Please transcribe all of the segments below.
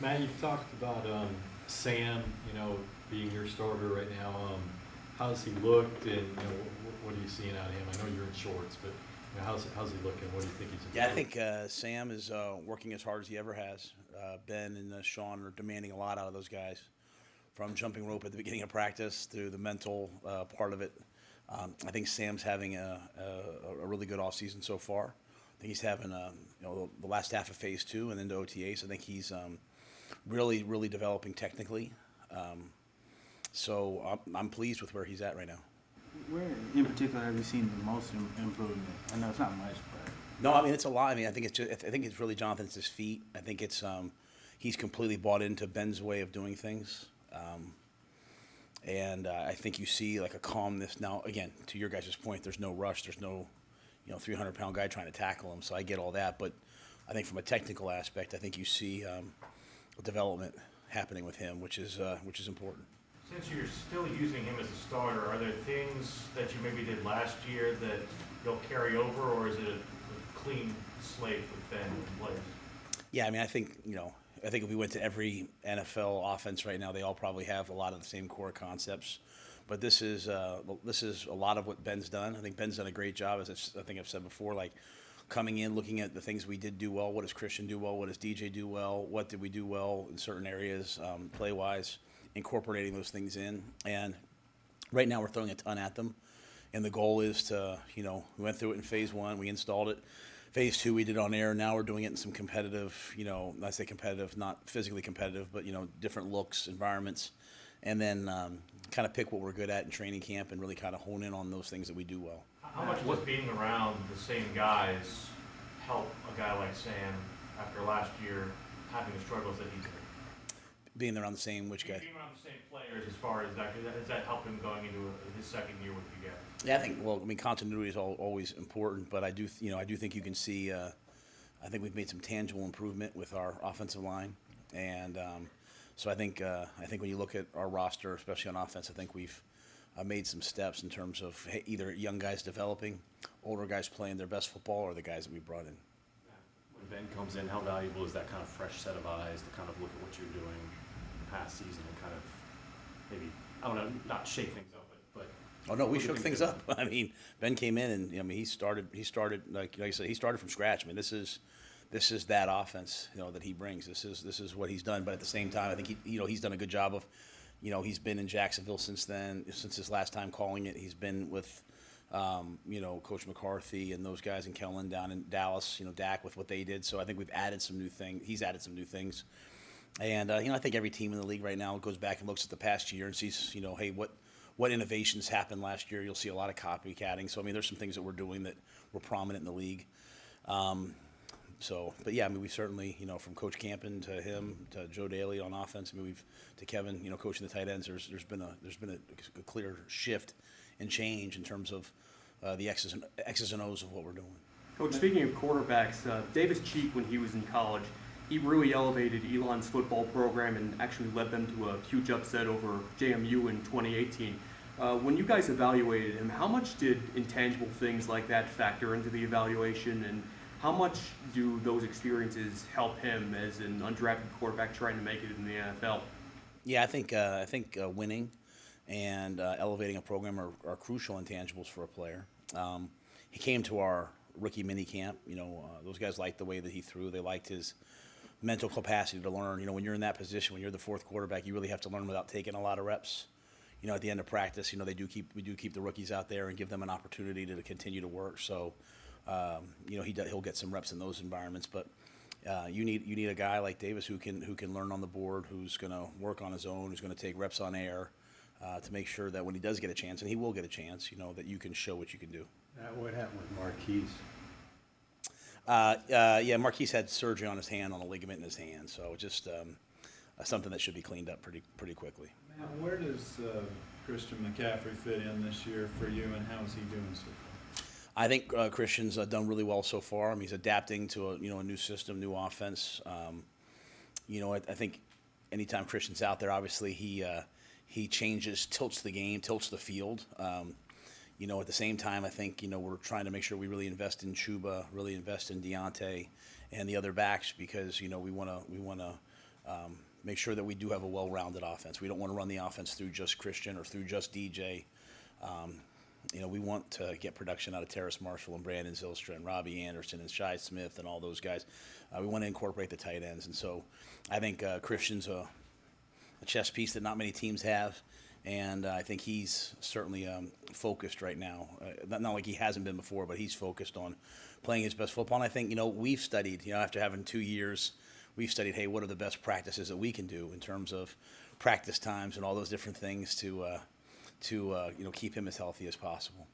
Matt, you've talked about Sam, being your starter right now. How's he looked, and what are you seeing out of him? I know you're in shorts, but how's he looking? What do you think he's Yeah, I improved? think Sam is working as hard as he ever has. Ben and Sean are demanding a lot out of those guys, from jumping rope at the beginning of practice through the mental part of it. I think Sam's having a really good offseason so far. I think he's having the last half of phase two and then to OTAs. I think he's really developing technically. So I'm pleased with where he's at right now. Where in particular have you seen the most improvement? I know it's not much, but No, I mean it's a lot. I mean I think it's really Jonathan's his feet. I think it's he's completely bought into Ben's way of doing things, and I think you see like a calmness now. Again, to your guys' point, there's no rush. There's no 300-pound guy trying to tackle him. So I get all that, but I think from a technical aspect, I think you see development happening with him, which is important. Since you're still using him as a starter, are there things that you maybe did last year that you'll carry over, or is it a clean slate with Ben in place? Yeah, I mean, I think if we went to every NFL offense right now, they all probably have a lot of the same core concepts. But this is a lot of what Ben's done. I think Ben's done a great job, as I think I've said before, like coming in, looking at the things we did do well. What does Christian do well? What does DJ do well? What did we do well in certain areas, play-wise? Incorporating those things in. And right now we're throwing a ton at them. And the goal is to, we went through it in phase one, we installed it. Phase two, we did on air. Now we're doing it in some competitive, I say competitive, not physically competitive, but, different looks, environments. And then kind of pick what we're good at in training camp and really kind of hone in on those things that we do well. How much does being around the same guys help a guy like Sam after last year having the struggles that he did? Being around the same, which guy? Being around the same players, as far as that, does that help him going into his second year with you guys? Yeah, I think continuity is always important, but I do think you can see. I think we've made some tangible improvement with our offensive line, and so I think when you look at our roster, especially on offense, I think we've made some steps in terms of either young guys developing, older guys playing their best football, or the guys that we brought in. When Ben comes in, how valuable is that kind of fresh set of eyes to kind of look at what you're doing past season and kind of maybe, I don't know, not shake things up, but Oh no, we shook things up. I mean, Ben came in and he started like I said, he started from scratch. I mean, this is that offense, that he brings. This is what he's done. But at the same time, I think he's done a good job of, he's been in Jacksonville since then, since his last time calling it. He's been with Coach McCarthy and those guys in Kellen down in Dallas, Dak with what they did. So I think we've added some new things. He's added some new things. And, I think every team in the league right now goes back and looks at the past year and sees, hey, what innovations happened last year. You'll see a lot of copycatting. So, I mean, there's some things that we're doing that were prominent in the league. But yeah, I mean, we certainly, from Coach Campen to him to Joe Daly on offense, I mean, to Kevin, coaching the tight ends, there's been a clear shift and change in terms of the X's and O's of what we're doing. Coach, speaking of quarterbacks, Davis Cheek, when he was in college, he really elevated Elon's football program and actually led them to a huge upset over JMU in 2018. When you guys evaluated him, how much did intangible things like that factor into the evaluation, and how much do those experiences help him as an undrafted quarterback trying to make it in the NFL? Yeah, I think winning and elevating a program are crucial intangibles for a player. He came to our rookie mini camp. Those guys liked the way that he threw. They liked his mental capacity to learn. When you're in that position, when you're the fourth quarterback, you really have to learn without taking a lot of reps. At the end of practice, we do keep the rookies out there and give them an opportunity to continue to work. So, he'll get some reps in those environments. But you need a guy like Davis who can learn on the board, who's going to work on his own, who's going to take reps on air, to make sure that when he does get a chance, and he will get a chance, that you can show what you can do. What happened with Marquise? Yeah, Marquise had surgery on his hand, on a ligament in his hand, so just something that should be cleaned up pretty quickly. Now, where does Christian McCaffrey fit in this year for you, and how is he doing so far? I think Christian's done really well so far. I mean, he's adapting to a new system, new offense. I think anytime Christian's out there, obviously he changes, tilts the game, tilts the field. At the same time, I think, we're trying to make sure we really invest in Chuba, really invest in Deonte and the other backs, because, we want to make sure that we do have a well-rounded offense. We don't want to run the offense through just Christian or through just DJ. We want to get production out of Terrace Marshall and Brandon Zylstra and Robbie Anderson and Shai Smith and all those guys. We want to incorporate the tight ends. And so I think Christian's a chess piece that not many teams have. And I think he's certainly focused right now. Not like he hasn't been before, but he's focused on playing his best football. And I think, we've studied, after having 2 years, we've studied, hey, what are the best practices that we can do in terms of practice times and all those different things to keep him as healthy as possible.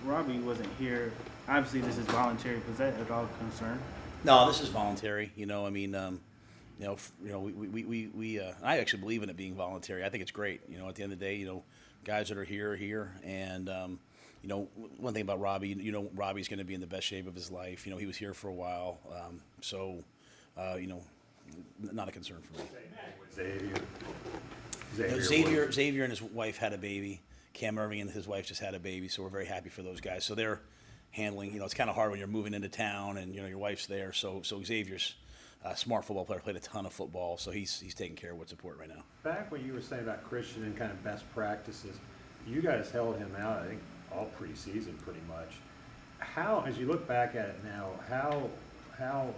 Robbie wasn't here. Obviously, this is voluntary. Was that at all a concern? No, this is voluntary. I actually believe in it being voluntary. I think it's great. At the end of the day, guys that are here are here. And, one thing about Robbie, Robbie's going to be in the best shape of his life. He was here for a while. Not a concern for me. Xavier and his wife had a baby. Cam Irving and his wife just had a baby, so we're very happy for those guys. So they're handling, it's kind of hard when you're moving into town and, your wife's there. So Xavier's a smart football player, played a ton of football, so he's taking care of what's important right now. Back when you were saying about Christian and kind of best practices, you guys held him out, I think, all preseason pretty much. How, as you look back at it now, how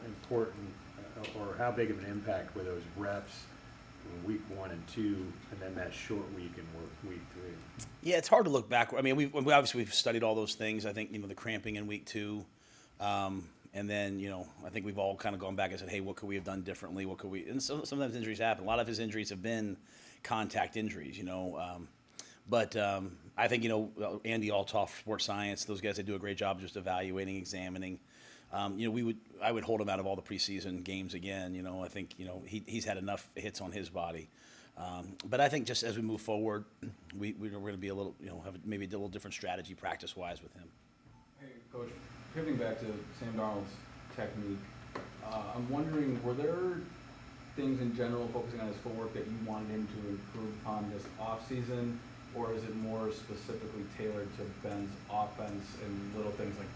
important or how big of an impact were those reps in week 1 and 2, and then that short week in week 3? Yeah, it's hard to look back. I mean, we've studied all those things. I think, the cramping in week 2. And then, I think we've all kind of gone back and said, hey, what could we have done differently? What could we? And sometimes injuries happen. A lot of his injuries have been contact injuries, But I think, Andy Altoff, Sports Science, those guys, they do a great job just evaluating, examining. I would hold him out of all the preseason games again. I think, he's had enough hits on his body. But I think just as we move forward, we're going to be a little, have maybe a little different strategy practice-wise with him. Hey, Coach, pivoting back to Sam Darnold's technique, I'm wondering, were there things in general, focusing on his footwork, that you wanted him to improve upon this offseason, or is it more specifically tailored to Ben's offense and little things like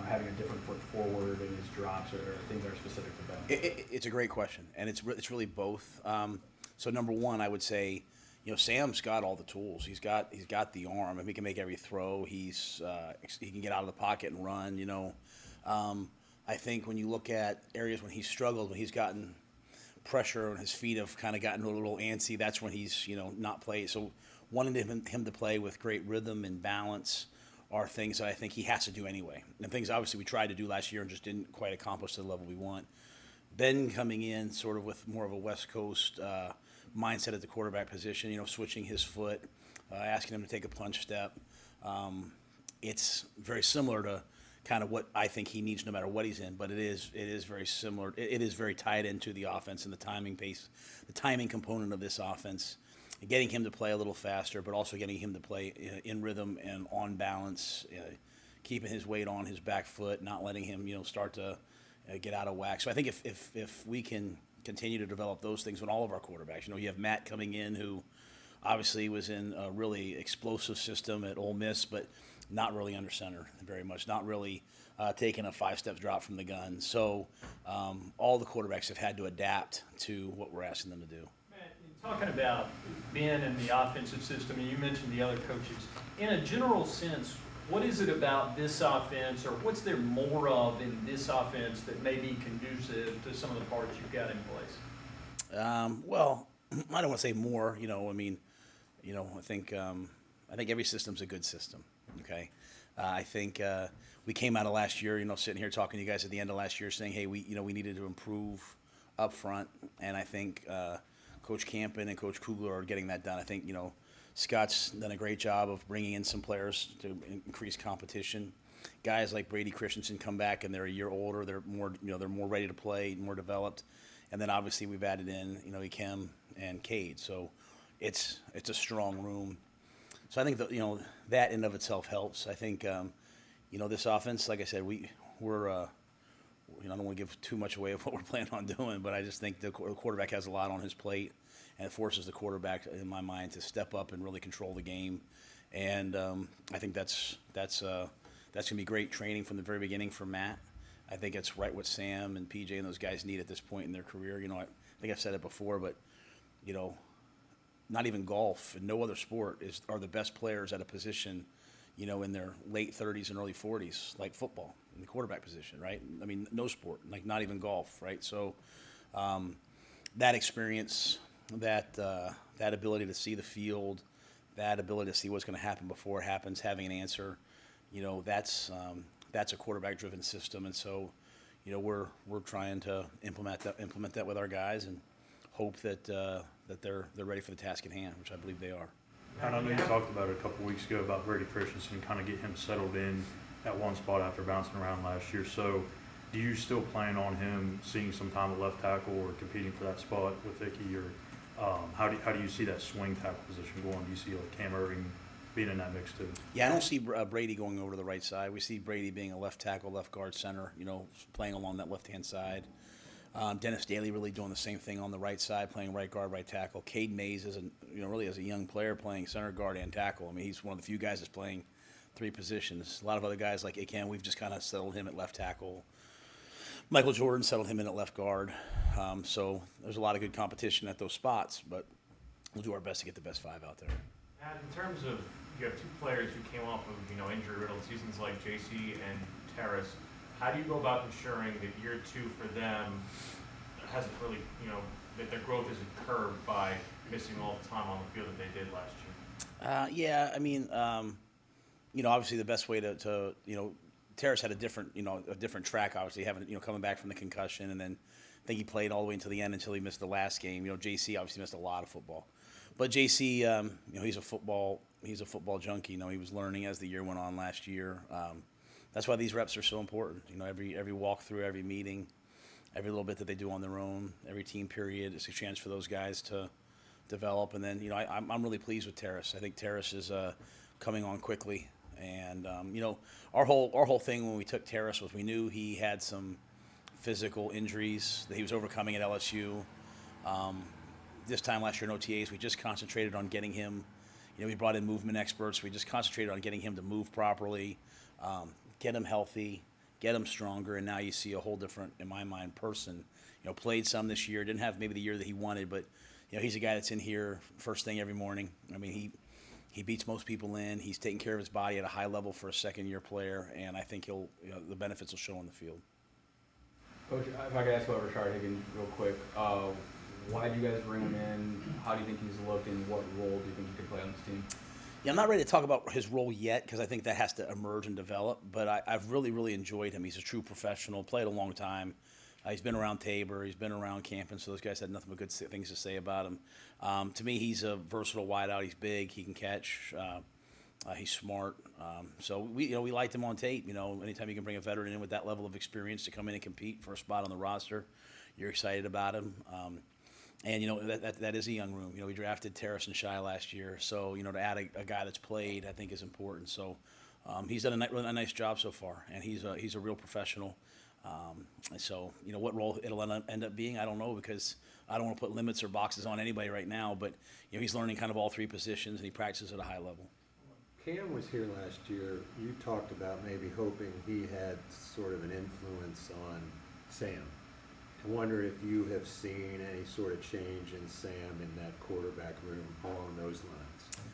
having a different foot forward in his drops, or things that are specific to Ben? It's a great question, and it's really both. So number one, I would say, Sam's got all the tools. He's got the arm. I mean, he can make every throw. He can get out of the pocket and run. I think when you look at areas when he's struggled, when he's gotten pressure on his feet, have kind of gotten a little antsy, that's when he's not played. So wanting him to play with great rhythm and balance are things that I think he has to do anyway, and things obviously we tried to do last year and just didn't quite accomplish to the level we want. Ben coming in sort of with more of a West Coast mindset at the quarterback position, switching his foot, asking him to take a punch step. It's very similar to kind of what I think he needs no matter what he's in, but it is very similar. It is very tied into the offense and the timing component of this offense, getting him to play a little faster, but also getting him to play in rhythm and on balance, keeping his weight on his back foot, not letting him start to get out of whack. So I think if we can continue to develop those things with all of our quarterbacks, you have Matt coming in, who obviously was in a really explosive system at Ole Miss, but not really under center very much, not really taking a 5-step drop from the gun. So all the quarterbacks have had to adapt to what we're asking them to do. Matt, talking about Ben and the offensive system, and you mentioned the other coaches, in a general sense, what is it about this offense, or what's there more of in this offense that may be conducive to some of the parts you've got in place? Well, I don't want to say more. I think every system's a good system. Okay, I think we came out of last year, sitting here talking to you guys at the end of last year, saying, hey, we needed to improve up front, and I think Coach Campen and Coach Kugler are getting that done. I think Scott's done a great job of bringing in some players to increase competition. Guys like Brady Christensen come back and they're a year older. They're more ready to play, more developed. And then obviously we've added in, Ikem and Cade. So it's a strong room. So I think that, that in of itself helps. I think, this offense, like I said, we're I don't want to give too much away of what we're planning on doing, but I just think the quarterback has a lot on his plate. And it forces the quarterback, in my mind, to step up and really control the game. And I think that's going to be great training from the very beginning for Matt. I think it's right what Sam and PJ and those guys need at this point in their career. I think I've said it before, but, not even golf and no other sport are the best players at a position, in their late 30s and early 40s, like football, in the quarterback position, right? I mean, no sport, like not even golf, right? So that experience, that ability to see the field, that ability to see what's going to happen before it happens, having an answer, that's a quarterback-driven system, and so, we're trying to implement that with our guys and hope that they're ready for the task at hand, which I believe they are. And I know you talked about it a couple weeks ago about Brady Christensen, kind of get him settled in at one spot after bouncing around last year. So, do you still plan on him seeing some time at left tackle or competing for that spot with Vicky, or how do you see that swing tackle position going? Do you see like Cam Irving being in that mix too? Yeah, I don't see Brady going over to the right side. We see Brady being a left tackle, left guard, center, playing along that left-hand side. Dennis Daly really doing the same thing on the right side, playing right guard, right tackle. Cade Mays is really as a young player playing center guard and tackle. I mean, he's one of the few guys that's playing three positions. A lot of other guys like Akem, we've just kind of settled him at left tackle. Michael Jordan settled him in at left guard. So there's a lot of good competition at those spots, but we'll do our best to get the best five out there. And in terms of, you have two players who came off of, injury-riddled seasons like JC and Terrace. How do you go about ensuring that year two for them hasn't really, that their growth isn't curbed by missing all the time on the field that they did last year? Yeah, I mean, obviously the best way to Terrace had a different track, obviously, having, coming back from the concussion, and then I think he played all the way until the end until he missed the last game. JC obviously missed a lot of football. But JC, he's a football junkie. He was learning as the year went on last year. That's why these reps are so important. Every walkthrough, every meeting, every little bit that they do on their own, every team period, it's a chance for those guys to develop. And then, I'm really pleased with Terrace. I think Terrace is coming on quickly. And our whole thing when we took Terrace was we knew he had some physical injuries that he was overcoming at LSU. This time last year in OTAs, we just concentrated on getting him. We brought in movement experts. We just concentrated on getting him to move properly. Get him healthy, get him stronger, and now you see a whole different, in my mind, person. Played some this year, didn't have maybe the year that he wanted, but he's a guy that's in here first thing every morning. I mean, he beats most people in. He's taking care of his body at a high level for a second-year player, and I think the benefits will show on the field. Coach, if I could ask about Rashard Higgins real quick, why do you guys bring him in? How do you think he's looked, and what role do you think he could play on this team? Yeah, I'm not ready to talk about his role yet because I think that has to emerge and develop, but I've really, really enjoyed him. He's a true professional, played a long time. He's been around Tabor, he's been around camping, so those guys had nothing but good things to say about him. To me, he's a versatile wideout. He's big, he can catch, he's smart. So we liked him on tape. Anytime you can bring a veteran in with that level of experience to come in and compete for a spot on the roster, you're excited about him. And, that is a young room. We drafted Terrace and Shai last year. So, to add a guy that's played, I think is important. So, he's done a nice job so far, and he's a real professional. And so, what role it'll end up being, I don't know, because I don't want to put limits or boxes on anybody right now. But, he's learning kind of all three positions, and he practices at a high level. Cam was here last year. You talked about maybe hoping he had sort of an influence on Sam. I wonder if you have seen any sort of change in Sam in that quarterback room along those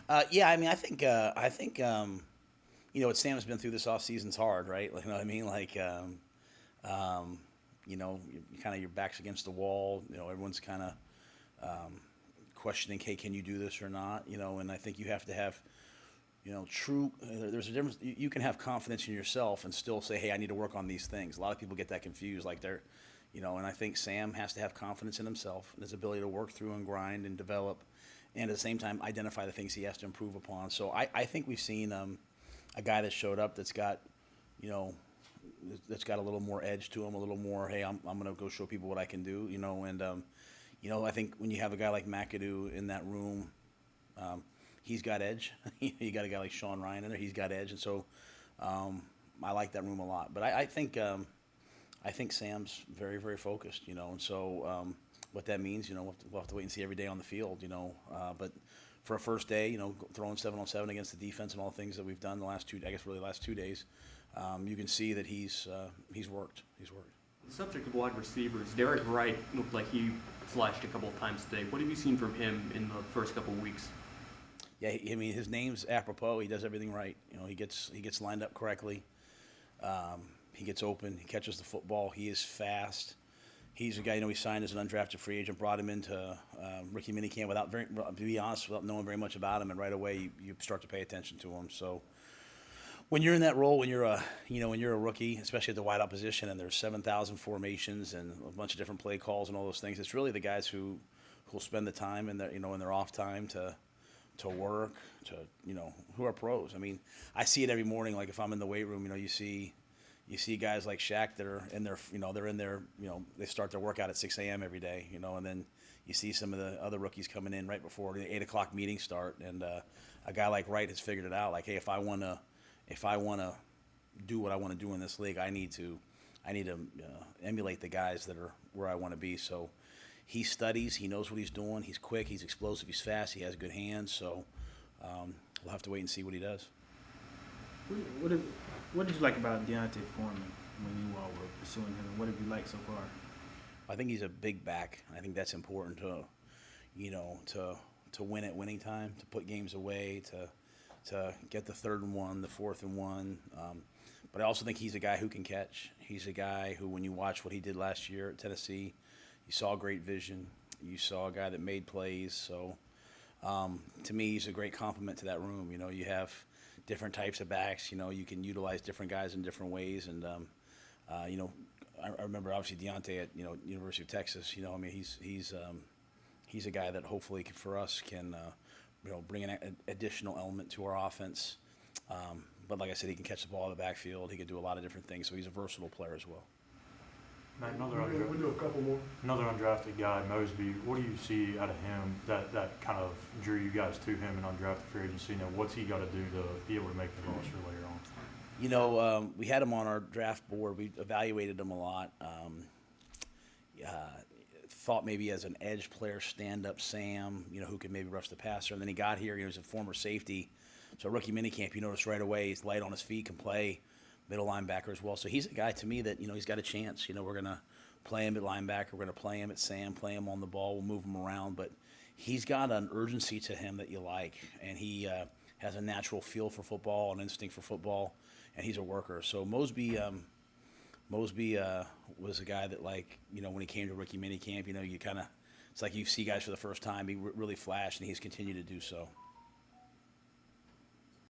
lines. Yeah, I mean, I think what Sam's been through this offseason's hard, right? Like, you know what I mean? Like, your back's against the wall. Everyone's kind of questioning, hey, can you do this or not? And I think you have to have, true. There's a difference. You can have confidence in yourself and still say, hey, I need to work on these things. A lot of people get that confused, like they're. And I think Sam has to have confidence in himself and his ability to work through and grind and develop, and at the same time identify the things he has to improve upon. So I think we've seen a guy that showed up that's got, that's got a little more edge to him, a little more, hey, I'm going to go show people what I can do, and I think when you have a guy like McAdoo in that room, he's got edge. You got a guy like Sean Ryan in there, he's got edge, and so I like that room a lot. But I think Sam's very, very focused, and so what that means, we'll have to wait and see every day on the field, but for a first day, throwing 7-on-7 against the defense and all the things that we've done the last 2 days, you can see that he's worked. He's worked. The subject of wide receivers, Derek Wright looked like he flashed a couple of times today. What have you seen from him in the first couple of weeks? Yeah, I mean, his name's apropos. He does everything right. You know, he gets lined up correctly. He gets open. He catches the football. He is fast. He's a guy, you know, we signed as an undrafted free agent, brought him into rookie minicamp to be honest, without knowing very much about him, and right away you start to pay attention to him. So when you're in that role, when you're a rookie, especially at the wideout position, and there's 7,000 formations and a bunch of different play calls and all those things, it's really the guys who'll spend the time in their off time to work, who are pros. I mean, I see it every morning. Like if I'm in the weight room, you see guys like Shaq that are in their, they start their workout at 6 a.m. every day, and then you see some of the other rookies coming in right before the 8 o'clock meetings start. And a guy like Wright has figured it out. Like, hey, if I want to do what I want to do in this league, I need to emulate the guys that are where I want to be. So he studies, he knows what he's doing, he's quick, he's explosive, he's fast, he has good hands. So we'll have to wait and see what he does. What did you like about Deonte Foreman when you all were pursuing him, and what have you liked so far? I think he's a big back. I think that's important to win at winning time, to put games away, to get the 3rd and 1, the 4th and 1. But I also think he's a guy who can catch. He's a guy who, when you watch what he did last year at Tennessee, you saw great vision. You saw a guy that made plays. So to me, he's a great complement to that room. You have different types of backs. You can utilize different guys in different ways. And I remember obviously Deonte at University of Texas. I mean, he's a guy that hopefully for us can bring an additional element to our offense. But like I said, he can catch the ball in the backfield. He can do a lot of different things. So he's a versatile player as well. Matt, we'll do a couple more. Another undrafted guy, Mosby. What do you see out of him that kind of drew you guys to him in undrafted free agency? What's he got to do to be able to make the roster later on? We had him on our draft board. We evaluated him a lot. Thought maybe as an edge player, stand-up Sam, who could maybe rush the passer. And then he got here. He was a former safety. So rookie minicamp, you notice right away he's light on his feet, can play middle linebacker as well. So he's a guy to me that, he's got a chance. We're going to play him at linebacker. We're going to play him at Sam, play him on the ball. We'll move him around. But he's got an urgency to him that you like. And he has a natural feel for football, an instinct for football, and he's a worker. So Mosby was a guy that, when he came to rookie minicamp, you kind of, it's like you see guys for the first time. He really flashed, and he's continued to do so.